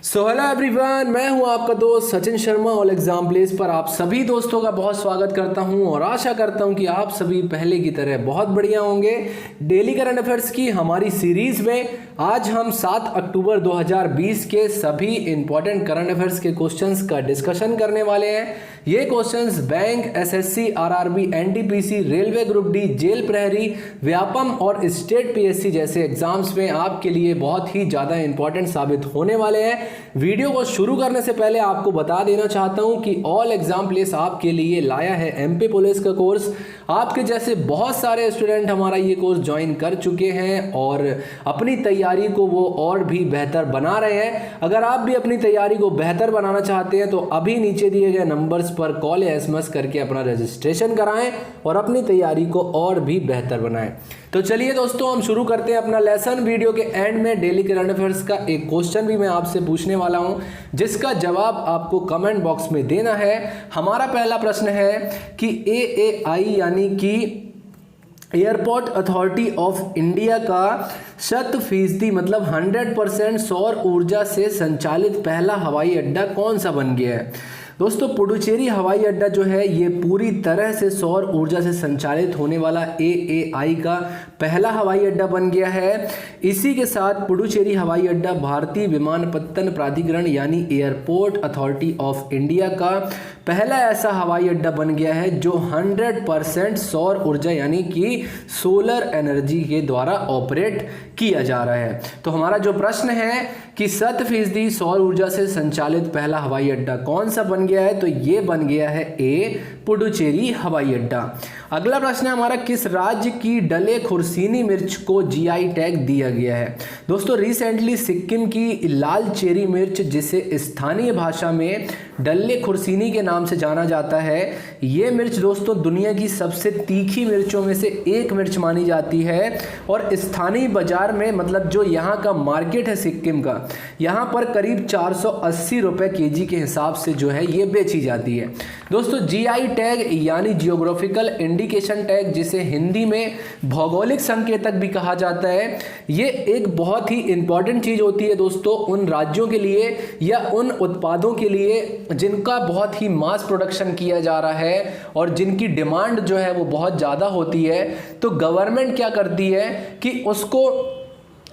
Hello everyone, मैं हूं आपका दोस्त Sachin Sharma all exam place पर आप सभी दोस्तों का बहुत स्वागत करता हूं और आशा करता हूं कि आप सभी पहले की तरह बहुत बढ़िया होंगे। डेली करंट अफेयर्स की हमारी सीरीज में आज हम 7 अक्टूबर 2020 के सभी इंपॉर्टेंट करंट अफेयर्स के क्वेश्चंस का डिस्कशन करने वाले हैं। ये questions bank, SSC, RRB, NTPC, railway group D, jail प्रहरी, व्यापम और स्टेट पीएससी जैसे एग्जाम्स में आपके लिए बहुत ही ज़्यादा इंपॉर्टेंट साबित होने वाले हैं। वीडियो को शुरू करने से पहले आपको बता देना चाहता हूं कि ऑल एग्जाम प्लेस आपके लिए लाया है एमपी पुलिस का कोर्स। आपके जैसे बहुत सारे स्टूडेंट हमारा ये कोर्स ज्वाइन कर चुके हैं और अपनी तैयारी को वो और भी बेहतर बना रहे हैं। अगर आप भी अपनी तैयारी को बेहतर बनाना चाहते हैं तो अभी नीचे दिए गए नंबर्स पर कॉल या एसएमएस करके अपना रजिस्ट्रेशन कराएं और अपनी तैयारी को और भी बेहतर बनाएं। तो चलिए दोस्तों, हम शुरू करते हैं अपना लेसन। वीडियो के एंड में डेली करंट अफेयर्स का एक क्वेश्चन भी मैं आपसे पूछने वाला हूं, जिसका जवाब आपको कमेंट बॉक्स में देना है। हमारा पहला प्रश्न है कि एएआई यानी कि एयरपोर्ट अथॉरिटी ऑफ इंडिया का 100% मतलब 100% सौर ऊर्जा से संचालित पहला हवाई अड्डा कौन सा बन गया है। दोस्तों, पुडुचेरी हवाई अड्डा जो है ये पूरी तरह से सौर ऊर्जा से संचालित होने वाला एएआई का पहला हवाई अड्डा बन गया है। इसी के साथ पुडुचेरी हवाई अड्डा भारतीय विमानपत्तन प्राधिकरण यानी एयरपोर्ट अथॉरिटी ऑफ इंडिया का पहला ऐसा हवाई अड्डा बन गया है जो 100% सौर ऊर्जा यानी कि सोलर एनर्जी के द्वारा ऑपरेट किया जा रहा है। तो हमारा जो प्रश्न है कि 100% सौर ऊर्जा से संचालित पहला हवाई अड्डा कौन सा बन गया है, तो ये बन गया है ए पुडुचेरी हवाई अड्डा। अगला प्रश्न है हमारा, किस राज्य की डले खुर्सीनी मिर्च को जीआई टैग दिया गया है। दोस्तों, रिसेंटली सिक्किम की लाल चेरी मिर्च, जिसे स्थानीय भाषा में डल्ले खुर्सीनी के नाम से जाना जाता है, ये मिर्च दोस्तों दुनिया की सबसे तीखी मिर्चों में से एक मिर्च मानी जाती है और स्थानीय बाजार में मतलब जो यहाँ का मार्केट है सिक्किम का, यहाँ पर करीब 480 रुपये केजी के हिसाब से जो है ये बेची जाती है। दोस्तों, जीआई टैग यानी जियोग्राफिकल इंडिकेशन टैग, जिसे हिंदी में भौगोलिक संकेतक भी कहा जाता है, ये एक बहुत ही इंपॉर्टेंट चीज होती है दोस्तों उन राज्यों के लिए या उन उत्पादों के लिए जिनका बहुत ही मास प्रोडक्शन किया जा रहा है और जिनकी डिमांड जो है वो बहुत ज़्यादा होती है। तो गवर्नमेंट क्या करती है कि उसको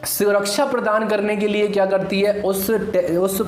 सुरक्षा प्रदान करने के लिए क्या करती है, उस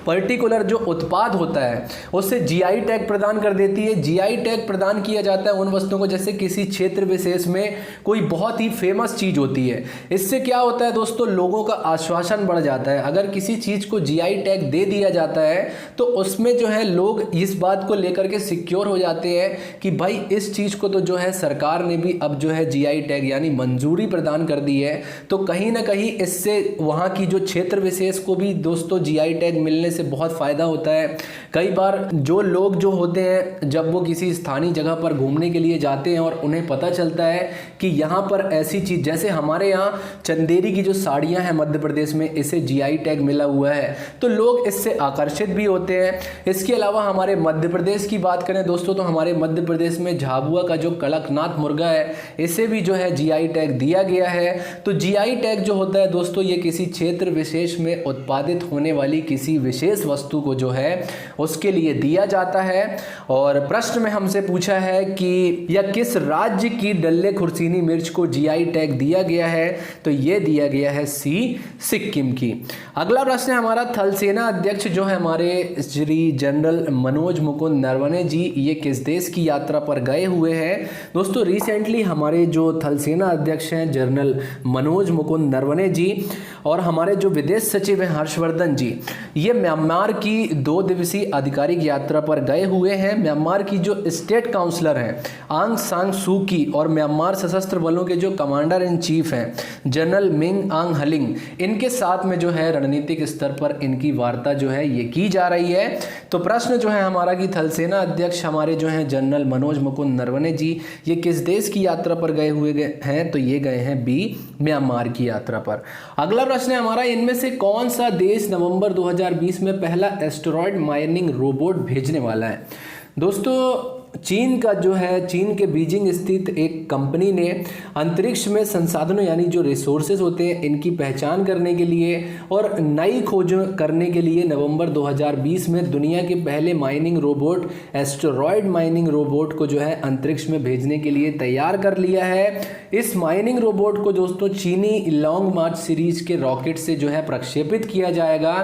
पर्टिकुलर जो उत्पाद होता है उससे जीआई टैग प्रदान कर देती है। जीआई टैग प्रदान किया जाता है उन वस्तुओं को, जैसे किसी क्षेत्र विशेष में कोई बहुत ही फेमस चीज़ होती है। इससे क्या होता है दोस्तों, लोगों का आश्वासन बढ़ जाता है। अगर किसी चीज़ को जीआई टैग दे दिया जाता है तो उसमें जो है लोग इस बात को लेकर के सिक्योर हो जाते हैं कि भाई इस चीज़ को तो जो है सरकार ने भी अब जो है जीआई टैग यानी मंजूरी प्रदान कर दी है। तो कहीं ना कहीं इससे वहाँ की जो क्षेत्र विशेष को भी दोस्तों जीआई टैग मिलने से बहुत फायदा होता है। कई बार जो लोग जो होते हैं जब वो किसी स्थानीय जगह पर घूमने के लिए जाते हैं और उन्हें पता चलता है कि यहाँ पर ऐसी चीज, जैसे हमारे यहाँ चंदेरी की जो साड़ियाँ हैं मध्य प्रदेश में, इसे जीआई टैग मिला हुआ है, तो लोग इससे आकर्षित भी होते हैं। इसके अलावा हमारे मध्य प्रदेश की बात करें दोस्तों, तो हमारे मध्य प्रदेश में झाबुआ का जो कड़कनाथ मुर्गा है, इसे भी जो है जीआई टैग दिया गया है। तो जीआई टैग जो होता है दोस्तों, ये किसी क्षेत्र विशेष में उत्पादित होने वाली किसी विशेष वस्तु को जो है उसके लिए दिया जाता है। और प्रश्न में हमसे पूछा है कि या किस राज्य की डल्ले खुर्सीनी मिर्च को जीआई टैग दिया गया है, तो यह दिया गया है सी सिक्किम की। अगला प्रश्न है हमारा, थल सेना अध्यक्ष जो है हमारे श्री जनरल मनोज मुकुंद नरवणे जी, ये किस देश की यात्रा पर गए हुए हैं। दोस्तों, रिसेंटली हमारे जो थल सेना अध्यक्ष हैं जनरल मनोज मुकुंद नरवणे जी और हमारे जो विदेश सचिव हैं हर्षवर्धन जी, ये म्यांमार की 2 दिवसीय आधिकारिक यात्रा पर गए हुए हैं। म्यांमार की जो स्टेट काउंसलर हैं आंग सान सू की और म्यांमार सशस्त्र बलों के जो कमांडर इन चीफ हैं जनरल मिंग आंग हलिंग, इनके साथ में जो है रणनीतिक स्तर पर इनकी वार्ता जो है ये की जा रही है। तो प्रश्न जो है हमारा कि थल सेना अध्यक्ष हमारे जो हैं जनरल मनोज मुकुंद नरवणे जी, ये किस देश की यात्रा पर गए हुए हैं, तो ये गए हैं बी म्यांमार की यात्रा पर। अगला प्रश्न है हमारा, इनमें से कौन सा देश नवंबर 2020 में पहला एस्टेरॉयड माइनिंग रोबोट भेजने वाला है। दोस्तों, चीन का जो है, चीन के बीजिंग स्थित एक कंपनी ने अंतरिक्ष में संसाधनों यानी जो रिसोर्सेज होते हैं इनकी पहचान करने के लिए और नई खोज करने के लिए नवंबर 2020 में दुनिया के पहले mining robot, asteroid mining robot को जो है अंतरिक्ष में भेजने के लिए तैयार कर लिया है। इस माइनिंग रोबोट को दोस्तों चीनी लॉन्ग मार्च सीरीज के रॉकेट से जो है प्रक्षेपित किया जाएगा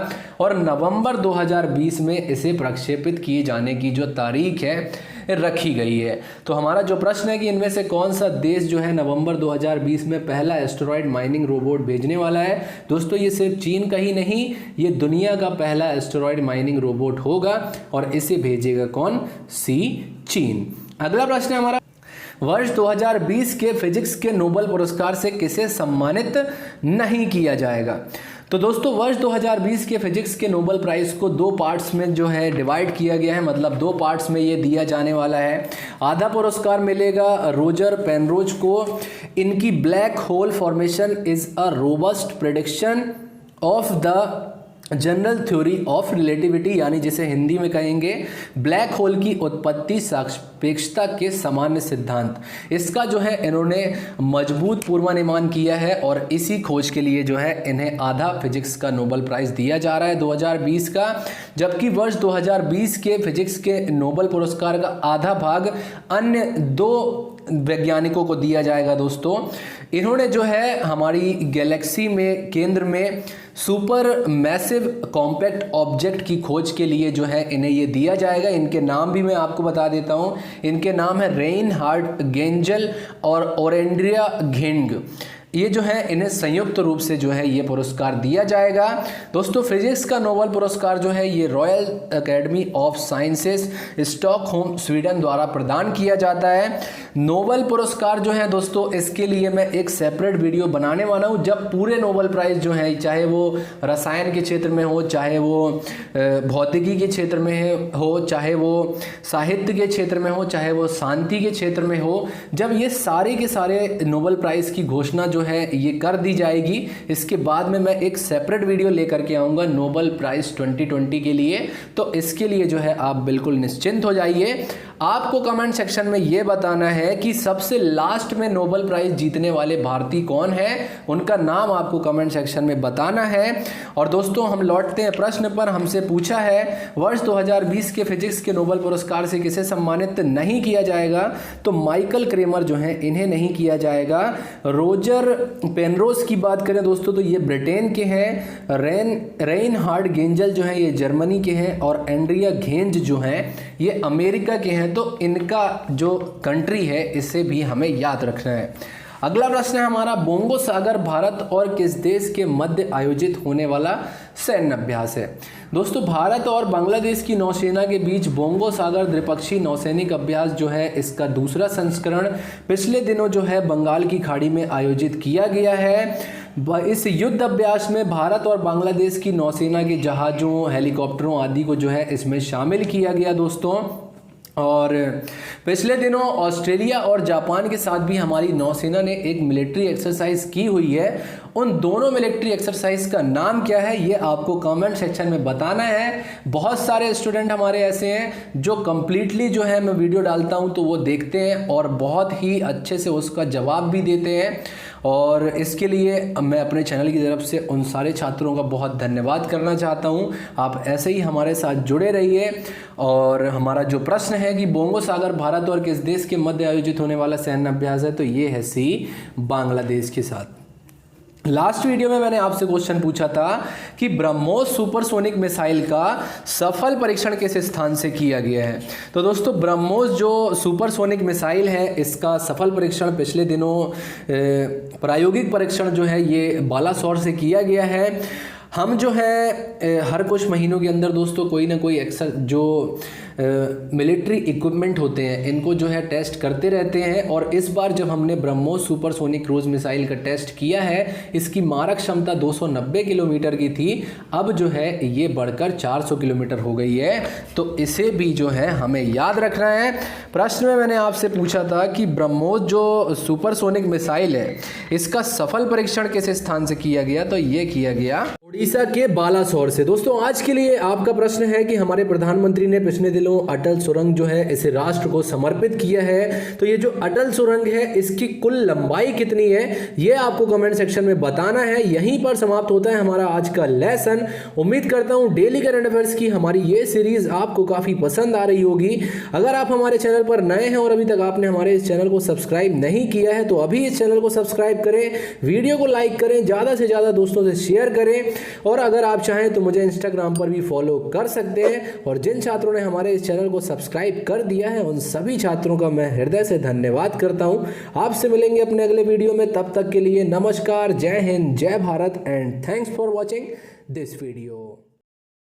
और नवंबर 2020 में इसे प्रक्षेपित किए जाने की जो तारीख है रखी गई है। तो हमारा जो प्रश्न है कि इनमें से कौन सा देश जो है नवंबर 2020 में पहला एस्टेरॉयड माइनिंग रोबोट भेजने वाला है। दोस्तों ये सिर्फ चीन का ही नहीं, ये दुनिया का पहला एस्टेरॉयड माइनिंग रोबोट होगा और इसे भेजेगा कौन? चीन। अगला प्रश्न है हमारा, वर्ष 2020 के फिजिक्स के नोबेल पुरस्कार से किसे सम्मानित नहीं किया जाएगा। तो दोस्तों वर्ष 2020 के फिजिक्स के नोबेल प्राइज को दो पार्ट्स में जो है डिवाइड किया गया है, मतलब दो पार्ट्स में ये दिया जाने वाला है। आधा पुरस्कार मिलेगा रोजर पेनरोज को, इनकी black hole formation is a robust prediction of the general theory of relativity, यानी जिसे हिंदी में कहेंगे ब्लैक होल की उत्पत्ति सापेक्षता के सामान्य सिद्धांत। इसका जो है इन्होंने मजबूत पूर्वानुमान किया है और इसी खोज के लिए जो है इन्हें आधा फिजिक्स का नोबेल प्राइज दिया जा रहा है 2020 का। जबकि वर्ष 2020 के फिजिक्स के नोबेल पुरस्कार का आधा भाग अन्य दो वैज्ञानिकों को दिया जाएगा। दोस्तों इन्होंने जो है हमारी गैलेक्सी में केंद्र में सुपर मैसिव कॉम्पैक्ट ऑब्जेक्ट की खोज के लिए जो है इन्हें ये दिया जाएगा। इनके नाम भी मैं आपको बता देता हूँ। इनके नाम है रेनहार्ड गेंजल और ओरेंड्रिया घेंग। ये जो है इन्हें संयुक्त रूप से जो है ये पुरस्कार दिया जाएगा। दोस्तों फिजिक्स का नोबेल पुरस्कार जो है ये royal academy of sciences Stockholm Sweden द्वारा प्रदान किया जाता है। नोबेल पुरस्कार जो है दोस्तों इसके लिए मैं एक सेपरेट वीडियो बनाने वाला हूँ, जब पूरे नोबेल प्राइज जो है चाहे वो रसायन के क्षेत्र में हो, चाहे वो भौतिकी के क्षेत्र में हो, चाहे वो साहित्य के क्षेत्र में हो, चाहे वो शांति के क्षेत्र में हो, जब ये सारे के सारे नोबेल प्राइज की घोषणा जो है ये कर दी जाएगी, इसके बाद में मैं एक सेपरेट वीडियो लेकर के आऊँगा नोबेल प्राइज 2020 के लिए। तो इसके लिए जो है आप बिल्कुल निश्चिंत हो जाइए। आपको कमेंट सेक्शन में ये बताना है कि सबसे लास्ट में नोबेल प्राइज जीतने वाले भारतीय कौन है, उनका नाम आपको कमेंट सेक्शन में बताना है। और दोस्तों हम लौटते हैं प्रश्न पर। हमसे पूछा है वर्ष 2020 के फिजिक्स के नोबेल पुरस्कार से किसे सम्मानित नहीं किया जाएगा। तो माइकल क्रेमर जो है इन्हें नहीं किया जाएगा। रोजर पेनरोज की बात करें दोस्तों तो ये ब्रिटेन के हैं। रेनहार्ड गेंजल जो है ये जर्मनी के हैं और एंड्रिया घेंज जो हैं ये अमेरिका के हैं। तो इनका जो कंट्री है इसे भी हमें याद रखना है। अगला प्रश्न है हमारा, बोंगो सागर भारत और किस देश के मध्य आयोजित होने वाला सैन्य अभ्यास है। दोस्तों भारत और बांग्लादेश की नौसेना के बीच बोंगो सागर द्विपक्षीय नौसैनिक अभ्यास जो है इसका दूसरा संस्करण पिछले दिनों जो है बंगाल की खाड़ी में आयोजित किया गया है। इस युद्ध अभ्यास में भारत और बांग्लादेश की नौसेना के जहाज़ों, हेलीकॉप्टरों आदि को जो है इसमें शामिल किया गया दोस्तों। और पिछले दिनों ऑस्ट्रेलिया और जापान के साथ भी हमारी नौसेना ने एक मिलिट्री एक्सरसाइज की हुई है। उन दोनों मिलिट्री एक्सरसाइज का नाम क्या है ये आपको कमेंट सेक्शन में बताना है। बहुत सारे स्टूडेंट हमारे ऐसे हैं जो कंप्लीटली जो है मैं वीडियो डालता हूं तो वो देखते हैं और बहुत ही अच्छे से उसका जवाब भी देते हैं। और इसके लिए मैं अपने चैनल की तरफ से उन सारे छात्रों का बहुत धन्यवाद करना चाहता हूं। आप ऐसे ही हमारे साथ जुड़े रहिए। और हमारा जो प्रश्न है कि बोंगो सागर भारत और किस देश के मध्य आयोजित होने वाला सैन्य अभ्यास है, तो ये है सी बांग्लादेश के साथ। लास्ट वीडियो में मैंने आपसे क्वेश्चन पूछा था कि ब्रह्मोस सुपरसोनिक मिसाइल का सफल परीक्षण किस स्थान से किया गया है। तो दोस्तों ब्रह्मोस जो सुपरसोनिक मिसाइल है इसका सफल परीक्षण पिछले दिनों प्रायोगिक परीक्षण जो है ये बालासोर से किया गया है। हम जो है हर कुछ महीनों के अंदर दोस्तों कोई ना कोई जो मिलिट्री इक्विपमेंट होते हैं इनको जो है टेस्ट करते रहते हैं। और इस बार जब हमने ब्रह्मोस सुपरसोनिक क्रूज मिसाइल का टेस्ट किया है, इसकी मारक क्षमता 290 किलोमीटर की थी, अब जो है ये बढ़कर 400 किलोमीटर हो गई है। तो इसे भी जो है हमें याद रखना है। प्रश्न में मैंने आपसे पूछा था कि ब्रह्मोस जो सुपरसोनिक मिसाइल है इसका सफल परीक्षण किस स्थान से किया गया, तो ये किया गया उड़ीसा के बालासोर से। दोस्तों आज के लिए आपका प्रश्न है कि हमारे प्रधानमंत्री ने पिछले दिनों अटल सुरंग जो है इसे राष्ट्र को समर्पित किया है, तो ये जो अटल सुरंग है इसकी कुल लंबाई कितनी है ये आपको कमेंट सेक्शन में बताना है। यहीं पर समाप्त होता है हमारा आज का लेसन। उम्मीद करता हूं डेली करंट अफेयर्स की हमारी ये सीरीज आपको काफी पसंद आ रही होगी। अगर आप हमारे चैनल पर नए हैं और अभी तक आपने हमारे इस चैनल को सब्सक्राइब नहीं किया है तो अभी इस चैनल को सब्सक्राइब करें, वीडियो को लाइक करें, ज्यादा से ज्यादा दोस्तों से शेयर करें और अगर आप चाहें तो मुझे इंस्टाग्राम पर भी फॉलो कर सकते हैं। और जिन छात्रों ने हमारे इस चैनल को सब्सक्राइब कर दिया है उन सभी छात्रों का मैं हृदय से धन्यवाद करता हूं। आपसे मिलेंगे अपने अगले वीडियो में, तब तक के लिए नमस्कार, जय हिंद, जय Bharat and thanks for watching this video.